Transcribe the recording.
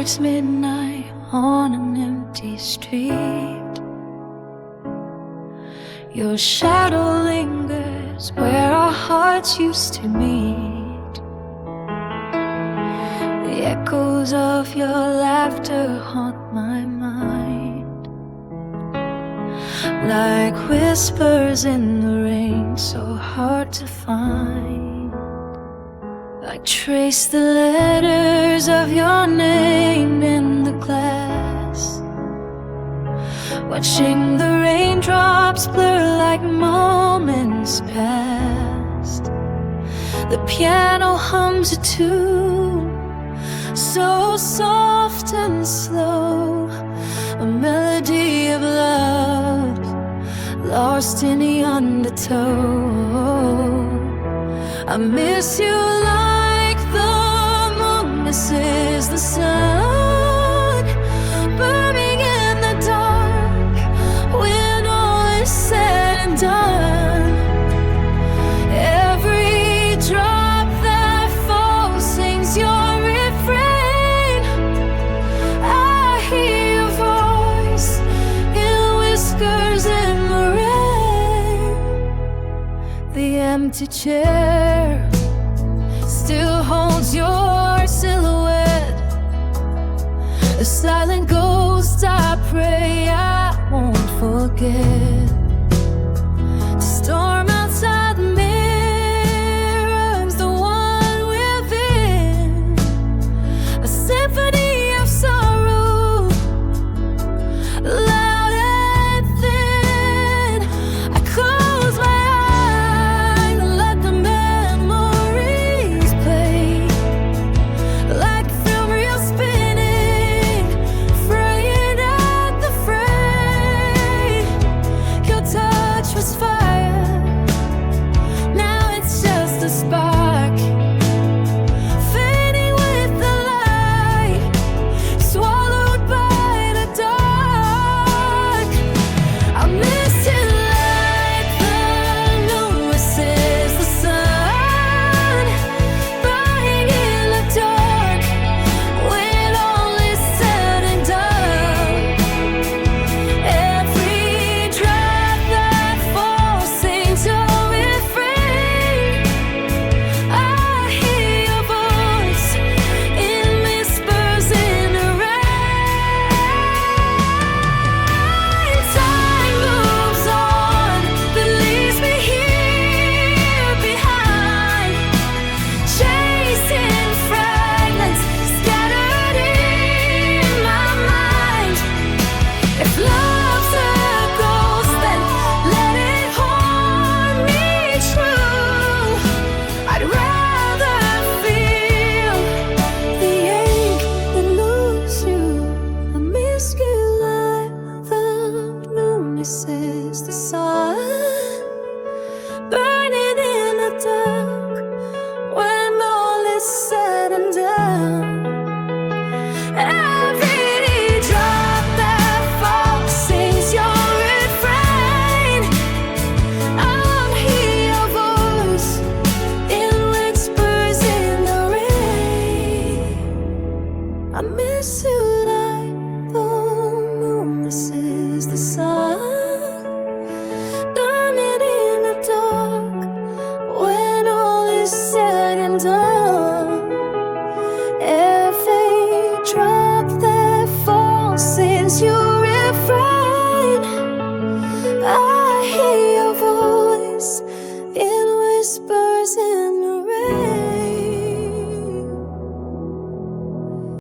strikes midnight on an empty street. Your shadow lingers where our hearts used to meet. The echoes of your laughter haunt my mind, like whispers in the rain, so hard to find. I trace the letters of your name in the glass, watching the raindrops blur like moments past. The piano hums a tune so soft and slow, a melody of love lost in the undertow. I miss you like the moon misses the sun, burning in the dark when all is said and done. Every drop that falls sings your refrain. I hear your voice in whiskers in the rain. The empty chair still holds your silhouette, a silent ghost I pray I won't forget. The storm outside mirrors the one within, a symphony of sorrow, loud and thin. I close my eyes and let the memories play, like a film reel spinning, fraying at the frame. Your touch was fire, now it's just a spark, fading with the light, swallowed by the dark. I miss you like the moon misses the sun, burning in the dark when all is said and done. Every drop that falls sings your refrain. I hear your voice in whispers in the rain. Time moves on, but leaves me here behind, chasing fragments scattered in my mind. If love's a ghost, then let it haunt me true. I'd rather feel the ache than lose you. I miss you like the moon misses the sun, burning in the dark when all is said and done. Every drop that falls sings your refrain. I'll hear your voice in whispers in the rain. I miss you